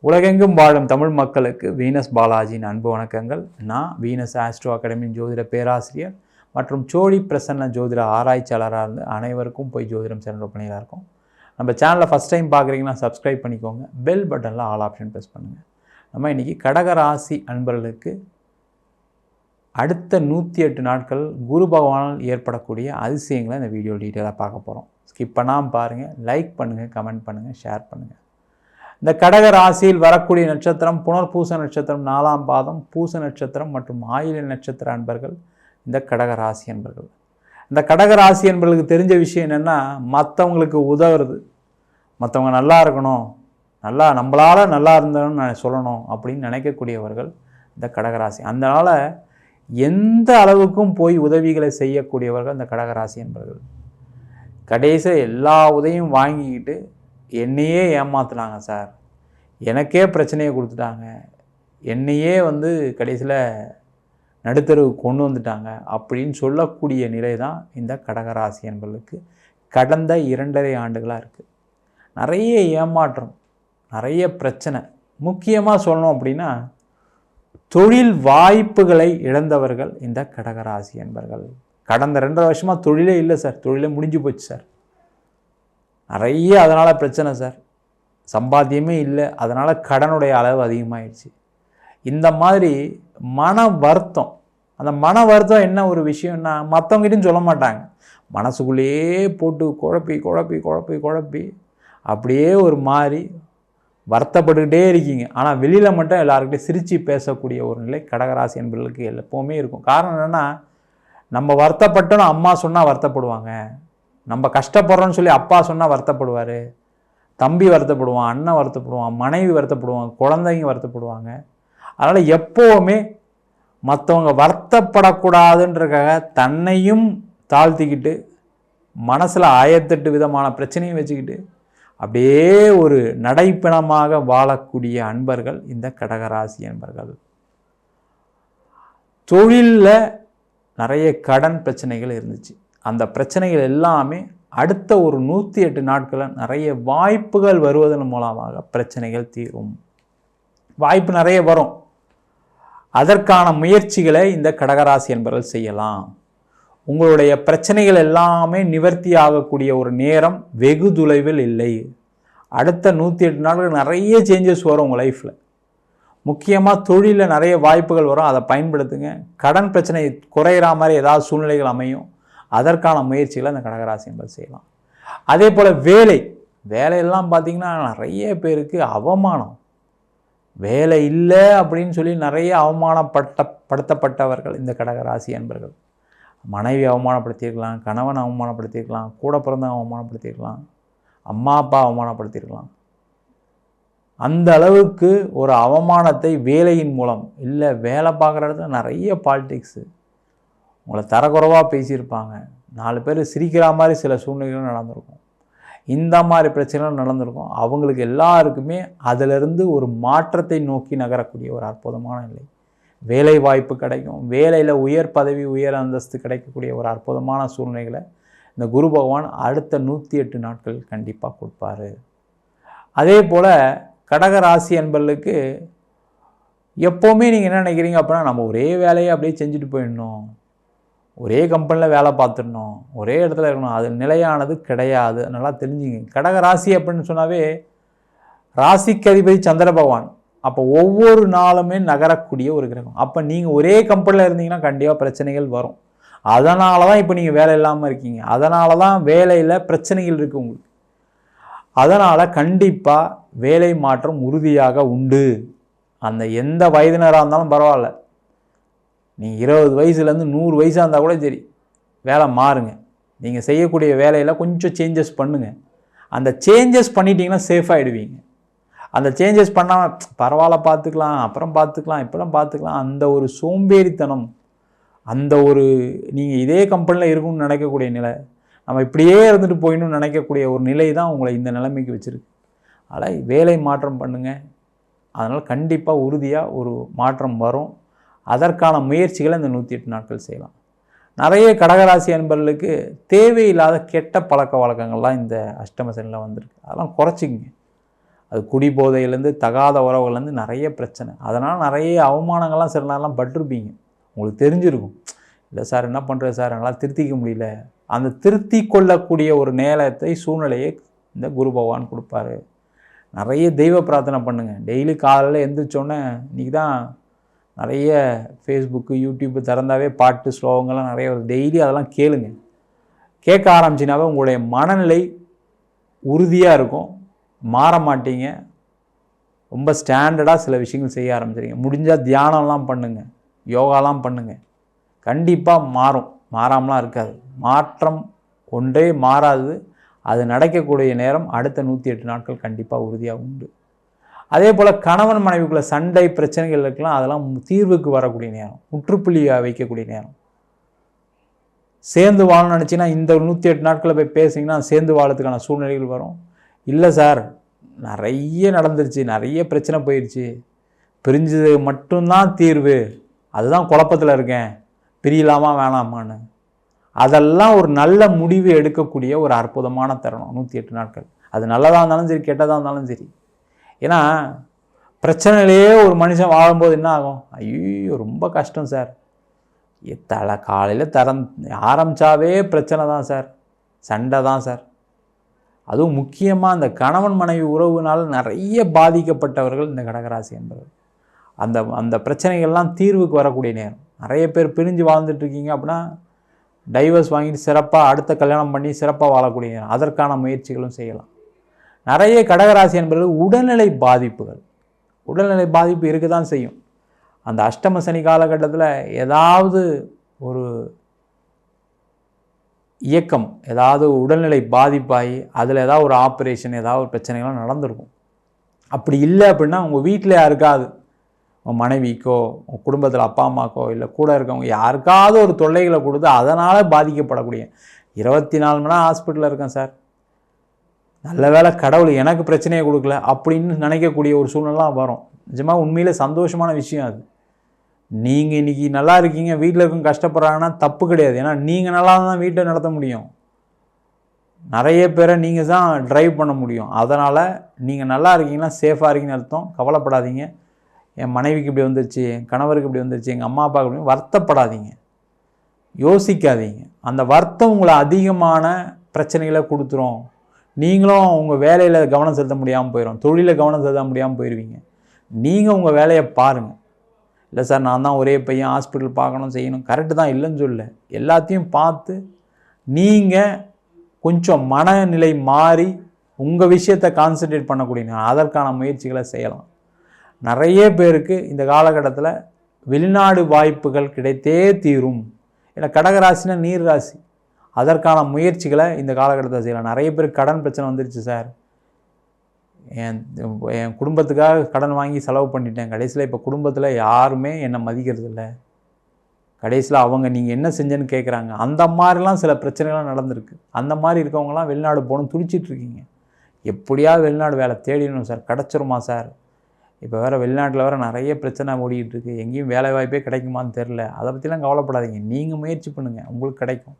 உலகெங்கும் வாழும் தமிழ் மக்களுக்கு வீனஸ் பாலாஜியின் அன்பு வணக்கங்கள். நான் வீனஸ் ஆஸ்ட்ரோ அகாடமியின் ஜோதிட பேராசிரியர் மற்றும் சோழி பிரசன்ன ஜோதிட ஆராய்ச்சியாளராக இருந்து அனைவருக்கும் போய் ஜோதிடம் சென்ற பணியாக இருக்கும். நம்ம சேனலை ஃபஸ்ட் டைம் பார்க்குறீங்கன்னா சப்ஸ்கிரைப் பண்ணிக்கோங்க. பெல் பட்டனில் ஆல் ஆப்ஷன் ப்ரெஸ் பண்ணுங்கள். நம்ம இன்றைக்கி கடகராசி அன்பர்களுக்கு அடுத்த 108 நாட்கள் குரு பகவானால் ஏற்படக்கூடிய அதிசயங்களை இந்த வீடியோ டீட்டெயிலாக பார்க்க போகிறோம். ஸ்கிப் பண்ணாமல் பாருங்கள், லைக் பண்ணுங்கள், கமெண்ட் பண்ணுங்கள், ஷேர் பண்ணுங்கள். இந்த கடக ராசியில் வரக்கூடிய நட்சத்திரம் புனர்பூச நட்சத்திரம் 4ஆம் பாதம், பூச நட்சத்திரம் மற்றும் ஆயில்ய நட்சத்திர அன்பர்கள் இந்த கடக ராசி அன்பர்கள். இந்த கடக ராசி அன்பர்களுக்கு தெரிஞ்ச விஷயம் என்னென்னா, மற்றவங்களுக்கு உதவுறது, மற்றவங்க நல்லா இருக்கணும், நம்மளால் நல்லா இருந்தோம்னு நான் சொல்லணும் அப்படின்னு நினைக்கக்கூடியவர்கள் இந்த கடகராசி. அதனால் எந்த அளவுக்கும் போய் உதவிகளை செய்யக்கூடியவர்கள் இந்த கடகராசி அன்பர்கள். கடைசியில் எல்லா உதவியும் வாங்கிக்கிட்டு என்னையே ஏமாத்துனாங்க சார், எனக்கே பிரச்சனையை கொடுத்துட்டாங்க, என்னையே கடைசியில் நடுத்தருவுக்கு கொண்டு வந்துட்டாங்க அப்படின்னு சொல்லக்கூடிய நிலை தான் இந்த கடகராசி என்பவர்களுக்கு கடந்த 2.5 ஆண்டுகளாக இருக்குது. நிறைய ஏமாற்றம், நிறைய பிரச்சனை. முக்கியமாக சொல்லணும் அப்படின்னா, தொழில் வாய்ப்புகளை இழந்தவர்கள் இந்த கடகராசி என்பவர்கள். கடந்த 2.5 வருஷமாக தொழிலே இல்லை சார், தொழிலே முடிஞ்சு போச்சு சார், நிறைய அதனால் பிரச்சனை சார், சம்பாத்தியமே இல்லை, அதனால் கடனுடைய அளவு அதிகமாகிடுச்சு. இந்த மாதிரி மன வருத்தம். அந்த மன வருத்தம் என்ன ஒரு விஷயம்னா, மற்றவங்ககிட்டையும் சொல்ல மாட்டாங்க, மனசுக்குள்ளேயே போட்டு குழப்பி அப்படியே ஒரு மாதிரி வருத்தப்பட்டுக்கிட்டே இருக்கீங்க. ஆனால் வெளியில் மட்டும் எல்லாருக்கிட்டையும் சிரித்து பேசக்கூடிய ஒரு நிலை கடகராசி என்பவர்களுக்கு எப்போவுமே இருக்கும். காரணம் என்னென்னா, நம்ம வருத்தப்பட்டோன்னு அம்மா சொன்னால் வருத்தப்படுவாங்க, நம்ம கஷ்டப்படுறோன்னு சொல்லி அப்பா சொன்னால் வருத்தப்படுவார், தம்பி வருத்தப்படுவான், அண்ணன் வருத்தப்படுவான், மனைவி வருத்தப்படுவாங்க, குழந்தைங்க வருத்தப்படுவாங்க. அதனால் எப்போவுமே மற்றவங்க வருத்தப்படக்கூடாதுன்றக்காக தன்னையும் தாழ்த்திக்கிட்டு மனசில் 1008 விதமான பிரச்சனையும் வச்சுக்கிட்டு அப்படியே ஒரு நடைப்பிணமாக வாழக்கூடிய அன்பர்கள் இந்த கடகராசி அன்பர்கள். தொழிலில் நிறைய கடன் பிரச்சனைகள் இருந்துச்சு. அந்த பிரச்சனைகள் எல்லாமே அடுத்த ஒரு 108 நாட்களில் நிறைய வாய்ப்புகள் வருவதன் மூலமாக பிரச்சனைகள் தீரும். வாய்ப்பு நிறைய வரும். அதற்கான முயற்சிகளை இந்த கடகராசி என்பவர்கள் செய்யலாம். உங்களுடைய பிரச்சனைகள் எல்லாமே நிவர்த்தி ஆகக்கூடிய ஒரு நேரம் வெகு தொலைவில் இல்லை. அடுத்த 108 நாட்கள் நிறைய சேஞ்சஸ் வரும் உங்கள் லைஃப்பில். முக்கியமாக தொழிலில் நிறைய வாய்ப்புகள் வரும், அதை பயன்படுத்துங்க. கடன் பிரச்சனை குறையிற மாதிரி ஏதாவது சூழ்நிலைகள் அமையும், அதற்கான முயற்சிகளை அந்த கடகராசி என்பது செய்யலாம். அதே போல் வேலையெல்லாம் பார்த்திங்கன்னா நிறைய பேருக்கு அவமானம், வேலை இல்லை அப்படின்னு சொல்லி நிறைய அவமானப்படுத்தப்பட்டவர்கள் இந்த கடகராசி அன்பர்கள். மனைவி அவமானப்படுத்தியிருக்கலாம், கணவன் அவமானப்படுத்தியிருக்கலாம், கூட பிறந்தவங்க அவமானப்படுத்தியிருக்கலாம், அம்மா அப்பா அவமானப்படுத்தியிருக்கலாம். அந்த அளவுக்கு ஒரு அவமானத்தை வேலையின் மூலம், இல்லை வேலை பார்க்குற இடத்துல நிறைய பாலிடிக்ஸு, உங்களை தரக்குறைவாக பேசியிருப்பாங்க, 4 பேர் சிரிக்கிற மாதிரி சில சூழ்நிலைகளும் நடந்திருக்கும், இந்த மாதிரி பிரச்சனைகளும் நடந்திருக்கும். அவங்களுக்கு எல்லாருக்குமே அதிலிருந்து ஒரு மாற்றத்தை நோக்கி நகரக்கூடிய ஒரு அற்புதமான நிலை. வேலை வாய்ப்பு கிடைக்கும், வேலையில் உயர் பதவி உயர் அந்தஸ்து கிடைக்கக்கூடிய ஒரு அற்புதமான சூழ்நிலைகளை இந்த குரு பகவான் அடுத்த 108 நாட்கள் கண்டிப்பாக கொடுப்பார். அதே போல் கடகராசி என்பவர்களுக்கு எப்போவுமே நீங்கள் என்ன நினைக்கிறீங்க அப்படின்னா, நம்ம ஒரே வேலையை அப்படியே செஞ்சுட்டு போயிடணும், ஒரே கம்பெனியில் வேலை பார்த்துடணும், ஒரே இடத்துல இருக்கணும், அது நிலையானது கிடையாது. நல்லா தெரிஞ்சுங்க. கடகராசி அப்படின்னு சொன்னாவே ராசிக்கு அதிபதி சந்திர பகவான். அப்போ ஒவ்வொரு நாளுமே நகரக்கூடிய ஒரு கிரகம். அப்போ நீங்கள் ஒரே கம்பெனியில் இருந்தீங்கன்னா கண்டிப்பாக பிரச்சனைகள் வரும். அதனால தான் இப்போ நீங்கள் வேலை இல்லாமல் இருக்கீங்க, அதனால தான் வேலையில் பிரச்சனைகள் இருக்குது உங்களுக்கு. அதனால் கண்டிப்பாக வேலை மாற்றம் உறுதியாக உண்டு. அந்த எந்த வயதினராக இருந்தாலும் பரவாயில்ல, நீங்கள் 20 வயசுலேருந்து 100 வயசாக இருந்தால் கூட சரி, வேலை மாறுங்க. நீங்கள் செய்யக்கூடிய வேலையில் கொஞ்சம் சேஞ்சஸ் பண்ணுங்கள். அந்த சேஞ்சஸ் பண்ணிட்டீங்கன்னா சேஃபாகிடுவீங்க. அந்த சேஞ்சஸ் பண்ணாமல் பரவாயில்ல பார்த்துக்கலாம், அப்புறம் பார்த்துக்கலாம், இப்போலாம் பார்த்துக்கலாம், அந்த ஒரு சோம்பேறித்தனம், அந்த ஒரு நீங்கள் இதே கம்பெனியில் இருக்கணும்னு நினைக்கக்கூடிய நிலை, நம்ம இப்படியே இருந்துட்டு போயிடணும்னு நினைக்கக்கூடிய ஒரு நிலை தான் உங்களை இந்த நிலைமைக்கு வச்சுருக்கு. அதனால் வேலை மாற்றம் பண்ணுங்கள். அதனால் கண்டிப்பாக உறுதியாக ஒரு மாற்றம் வரும். அதற்கான முயற்சிகளை இந்த 108 நாட்கள் செய்யலாம். நிறைய கடகராசி அன்பர்களுக்கு தேவையில்லாத கெட்ட பழக்க வழக்கங்கள்லாம் இந்த அஷ்டம சனியில் வந்திருக்கு. அதெல்லாம் குறைச்சிங்க. அது குடி போதையிலேருந்து தகாத உறவுகள்லேருந்து நிறைய பிரச்சனை. அதனால் நிறைய அவமானங்கள்லாம் சில நாள்லாம் பட்டிருப்பீங்க. உங்களுக்கு தெரிஞ்சிருக்கும். இல்லை சார் என்ன பண்ணுறது சார், என்னால் திருத்திக்க முடியல. அந்த திருத்தி கொள்ளக்கூடிய ஒரு நேரத்தை சூழ்நிலையை இந்த குரு பகவான் கொடுப்பாரு. நிறைய தெய்வ பிரார்த்தனை பண்ணுங்கள். டெய்லி காலையில் எழுந்திரிச்சோன்னே இன்றைக்கி தான் நிறைய ஃபேஸ்புக்கு யூடியூப்பு திறந்தாவே பாட்டு ஸ்லோகங்கள்லாம் நிறைய வருது. டெய்லி அதெல்லாம் கேளுங்க. கேட்க ஆரம்பிச்சினாவே உங்களுடைய மனநிலை உறுதியாக இருக்கும். மாற மாட்டீங்க. ரொம்ப ஸ்டாண்டர்டாக சில விஷயங்கள் செய்ய ஆரம்பிச்சிருங்க. முடிஞ்சால் தியானம்லாம் பண்ணுங்கள், யோகாலாம் பண்ணுங்கள். கண்டிப்பாக மாறும். மாறாமலாம் இருக்காது. மாற்றம் ஒன்றே மாறாது. அது நடக்கக்கூடிய நேரம் அடுத்த 108 நாட்கள் கண்டிப்பாக உறுதியாக உண்டு. அதே போல் கணவன் மனைவிக்குள்ள சண்டை பிரச்சனைகள் இருக்கலாம், அதெல்லாம் தீர்வுக்கு வரக்கூடிய நேரம், முற்றுப்புள்ளியாக வைக்கக்கூடிய நேரம். சேர்ந்து வாழணும்னு நினச்சிங்கன்னா இந்த 108 நாட்களில் போய் பேசிங்கன்னா சேர்ந்து வாழறதுக்கான சூழ்நிலைகள் வரும். இல்லை சார் நிறைய நடந்துருச்சு, நிறைய பிரச்சனை போயிடுச்சு, பிரிஞ்சது மட்டும்தான் தீர்வு, அதுதான் குழப்பத்தில் இருக்கேன், பிரியலாமா வேணாமான்னு, அதெல்லாம் ஒரு நல்ல முடிவு எடுக்கக்கூடிய ஒரு அற்புதமான தருணம் 108 நாட்கள். அது நல்லதாக இருந்தாலும் சரி, கெட்டதாக இருந்தாலும் சரி. ஏன்னா பிரச்சனையிலேயே ஒரு மனுஷன் வாழும்போது என்ன ஆகும், ஐயோ ரொம்ப கஷ்டம் சார், காலையில் ஆரம்பித்தாவே பிரச்சனை தான் சார், சண்டை தான் சார். அதுவும் முக்கியமாக அந்த கணவன் மனைவி உறவுனால் நிறைய பாதிக்கப்பட்டவர்கள் இந்த கடகராசி என்பவர். அந்த பிரச்சனைகள்லாம் தீர்வுக்கு வரக்கூடிய நேரம். நிறைய பேர் பிரிஞ்சு வாழ்ந்துட்டுருக்கீங்க அப்படின்னா டைவர்ஸ் வாங்கிட்டு சிறப்பாக அடுத்த கல்யாணம் பண்ணி சிறப்பாக வாழக்கூடிய நேரம். அதற்கான முயற்சிகளும் செய்யலாம். நிறைய கடகராசி என்பவர்கள் உடல்நிலை பாதிப்பு இருக்க தான் செய்யும். அந்த அஷ்டம சனி காலகட்டத்தில் ஏதாவது ஒரு இயக்கம், ஏதாவது உடல்நிலை பாதிப்பாகி அதில் ஏதாவது ஒரு ஆப்ரேஷன், ஏதாவது ஒரு பிரச்சனைகள்லாம் நடந்திருக்கும். அப்படி இல்லை அப்படின்னா உங்கள் வீட்டில் யாருக்காவது, உங்கள் மனைவிக்கோ உங்கள் குடும்பத்தில் அப்பா அம்மாக்கோ இல்லை கூட இருக்கவங்க யாருக்காவது ஒரு தொல்லைகளை கொடுத்து அதனால் பாதிக்கப்படக்கூடிய 24 மணி நேரம் ஹாஸ்பிட்டலில் இருக்கேன் சார், நல்ல வேளை கடவுள் எனக்கு பிரச்சனையை கொடுக்கல அப்படின்னு நினைக்கக்கூடிய ஒரு சூழ்நிலாம் வரும். நிஜமாக உண்மையிலே சந்தோஷமான விஷயம் அது. நீங்கள் இன்றைக்கி நல்லா இருக்கீங்க, வீட்டில் இருக்கவங்க கஷ்டப்படுறாங்கன்னா தப்பு கிடையாது. ஏன்னா நீங்கள் நல்லா தான் வீட்டை நடத்த முடியும், நிறைய பேரை நீங்கள் தான் ட்ரைவ் பண்ண முடியும். அதனால் நீங்கள் நல்லா இருக்கீங்கன்னா சேஃபாக இருக்கீங்கன்னு அர்த்தம். கவலைப்படாதீங்க. என் மனைவிக்கு இப்படி வந்துருச்சு, என் கணவருக்கு இப்படி வந்துருச்சு, எங்கள் அம்மா அப்பாவுக்கு இப்படி, வருத்தப்படாதீங்க, யோசிக்காதீங்க. அந்த வருத்தம் உங்களை அதிகமான பிரச்சனைகளை கொடுத்துரும். நீங்களும் உங்கள் வேலையில் கவனம் செலுத்த முடியாமல் போயிடும், தொழிலில் கவனம் செலுத்த முடியாமல் போயிடுவீங்க. நீங்கள் உங்கள் வேலையை பாருங்கள். இல்லை சார் நான் தான் ஒரே பையன், ஹாஸ்பிட்டல் பார்க்கணும் செய்யணும், கரெக்டு தான், இல்லைன்னு சொல்ல. எல்லாத்தையும் பார்த்து நீங்கள் கொஞ்சம் மனநிலை மாறி உங்கள் விஷயத்தை கான்சன்ட்ரேட் பண்ணக்கூடிய அதற்கான முயற்சிகளை செய்யலாம். நிறைய பேருக்கு இந்த காலகட்டத்தில் வெளிநாடு வாய்ப்புகள் கிடைத்தே தீரும். ஏன்னா கடகராசினா நீர் ராசி. அதற்கான முயற்சிகளை இந்த காலகட்டத்தில் செய்யலாம். நிறைய பேர் கடன் பிரச்சனை வந்துருச்சு சார், என் குடும்பத்துக்காக கடன் வாங்கி செலவு பண்ணிட்டேன், கடைசியில் இப்போ குடும்பத்தில் யாருமே என்னை மதிக்கிறது இல்லை, கடைசியில் அவங்க நீங்கள் என்ன செஞ்சேன்னு கேட்குறாங்க. அந்த மாதிரிலாம் சில பிரச்சனைகள்லாம் நடந்திருக்கு. அந்த மாதிரி இருக்கவங்களாம் வெளிநாடு போகணும்னு துடிச்சிட்ருக்கீங்க. எப்படியாவது வெளிநாடு வேலை தேடிடணும் சார், கிடச்சிருமா சார், இப்போ வேறு வெளிநாட்டில் வேறு நிறைய பிரச்சனை ஓடிக்கிட்டு இருக்குது, எங்கேயும் வேலை வாய்ப்பே கிடைக்குமான்னு தெரில. அதை பற்றிலாம் கவலைப்படாதீங்க, நீங்கள் முயற்சி பண்ணுங்கள், உங்களுக்கு கிடைக்கும்.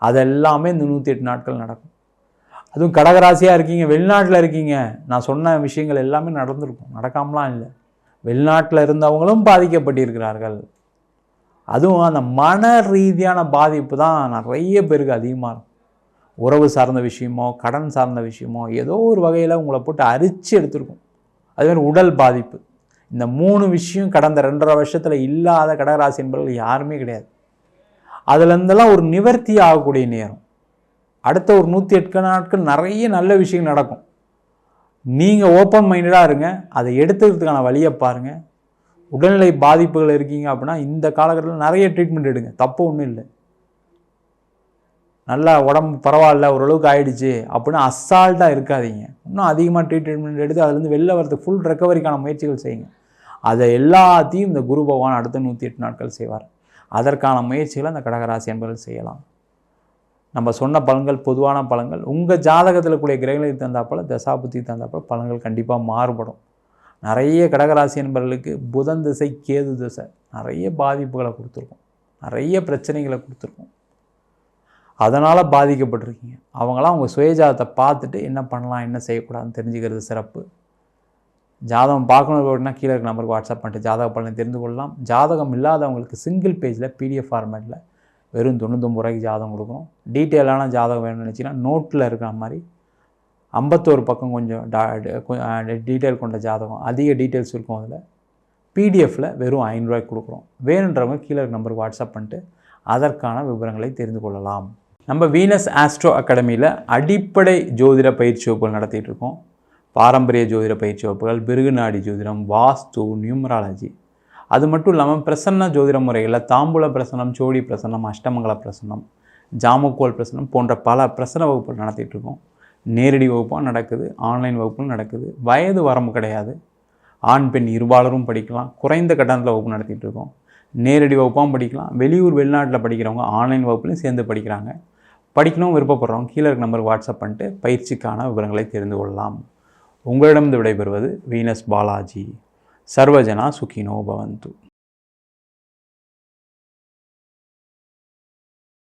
அதெல்லாமே இந்த 108 நாட்கள் நடக்கும். அதுவும் கடகராசியாக இருக்கீங்க, வெளிநாட்டில் இருக்கீங்க, நான் சொன்ன விஷயங்கள் எல்லாமே நடந்திருக்கும், நடக்காமலாம் இல்லை. வெளிநாட்டில் இருந்தவங்களும் பாதிக்கப்பட்டிருக்கிறார்கள். அதுவும் அந்த மன ரீதியான பாதிப்பு தான் நிறைய பேருக்கு அதிகமாக இருக்கும். உறவு சார்ந்த விஷயமோ கடன் சார்ந்த விஷயமோ ஏதோ ஒரு வகையில் உங்களை போட்டு அரிச்சு எடுத்துருக்கும். அதுமாதிரி உடல் பாதிப்பு, இந்த 3 விஷயம் கடந்த 2.5 வருஷத்தில் இல்லாத கடகராசி என்பவர்கள் யாருமே கிடையாது. அதுலேருந்தெல்லாம் ஒரு நிவர்த்தி ஆகக்கூடிய நேரம். அடுத்த ஒரு 108 நாட்கள் நிறைய நல்ல விஷயம் நடக்கும். நீங்கள் ஓப்பன் மைண்டடாக இருங்க, அதை எடுத்துக்கிறதுக்கான வழியை பாருங்கள். உடல்நிலை பாதிப்புகள் இருக்கீங்க அப்படின்னா இந்த காலகட்டத்தில் நிறைய ட்ரீட்மெண்ட் எடுங்க, தப்பு ஒன்றும் இல்லை. நல்லா உடம்பு பரவாயில்ல ஓரளவுக்கு ஆகிடுச்சு அப்படின்னு அசால்ட்டாக இருக்காதீங்க. இன்னும் அதிகமாக ட்ரீட்மெண்ட் எடுத்து அதுலேருந்து வெளில வரதுக்கு ஃபுல் ரெக்கவரிக்கான முயற்சிகள் செய்யுங்க. அதை எல்லாத்தையும் இந்த குரு பகவான் அடுத்த 108 நாட்கள் செய்வார். அதற்கான முயற்சிகளை அந்த கடகராசி என்பவர்கள் செய்யலாம். நம்ம சொன்ன பலன்கள் பொதுவான பலன்கள். உங்கள் ஜாதகத்தில் கூடிய கிரகங்களுக்கு தந்தாப்போல் தசாபுத்தி தந்தாப்போல் பலன்கள் கண்டிப்பாக மாறுபடும். நிறைய கடகராசி என்பவர்களுக்கு புதன் திசை கேது திசை நிறைய பாதிப்புகளை கொடுத்துருக்கும், நிறைய பிரச்சனைகளை கொடுத்துருக்கும். அதனால் பாதிக்கப்பட்டிருக்கீங்க. அவங்களாம் உங்கள் சுயஜாதத்தை பார்த்துட்டு என்ன பண்ணலாம் என்ன செய்யக்கூடாதுன்னு தெரிஞ்சுக்கிறது சிறப்பு. ஜாதகம் பார்க்கணும் அப்படின்னா கீழே இருக்க நம்பருக்கு வாட்ஸ்அப் பண்ணிட்டு ஜாதக பலனை தெரிந்து கொள்ளலாம். ஜாதகம் இல்லாதவங்களுக்கு சிங்கிள் பேஜில் பிடிஎஃப் ஃபார்மேட்டில் வெறும் 99 ரூபாய்க்கு ஜாதகம் கொடுக்குறோம். டீட்டெயிலான ஜாதகம் வேணும்னு நினச்சிங்கன்னா நோட்டில் இருக்கிற மாதிரி 51 பக்கம் கொஞ்சம் டீட்டெயில் கொண்ட ஜாதகம், அதிக டீட்டெயில்ஸ் இருக்கும். அதில் பிடிஎஃப்பில் வெறும் 5 ரூபாய்க்கு கொடுக்குறோம். வேணுன்றவங்க கீழே இருக்க நம்பருக்கு வாட்ஸ்அப் பண்ணிட்டு அதற்கான விவரங்களை தெரிந்து கொள்ளலாம். நம்ம வீனஸ் ஆஸ்ட்ரோ அகாடமியில் அடிப்படை ஜோதிட பயிற்சி வகுப்புகள் நடத்திட்டு இருக்கோம். பாரம்பரிய ஜோதிட பயிற்சி வகுப்புகள், பிருகுநாடி ஜோதிடம், வாஸ்து, நியூமராலஜி, அது மட்டும் இல்லாமல் பிரசன்ன ஜோதிட முறைகளில் தாம்பூல பிரசனம், சோடி பிரசனம், அஷ்டமங்கல பிரசனம், ஜாமக்கோல் பிரசனம் போன்ற பல பிரசன வகுப்புகள் நடத்திட்டு இருக்கோம். நேரடி வகுப்பாக நடக்குது, ஆன்லைன் வகுப்பும் நடக்குது. வயது வரம்பு கிடையாது. ஆண் பெண் இருபாலரும் படிக்கலாம். குறைந்த கட்டணத்தில் வகுப்பு நடத்திட்டு இருக்கோம். நேரடி வகுப்பாகவும் படிக்கலாம். வெளியூர் வெளிநாட்டில் படிக்கிறவங்க ஆன்லைன் வகுப்புலையும் சேர்ந்து படிக்கிறாங்க. படிக்கணும் விருப்பப்படுறவங்க கீழே இருக்க நம்பருக்கு வாட்ஸ்அப் பண்ணிட்டு பயிற்சிக்கான விவரங்களை தெரிந்து கொள்ளலாம். உங்களிடம் விடைபெறுவது வீனஸ் பாலாஜி. சர்வஜனா சுகினோ பவந்து.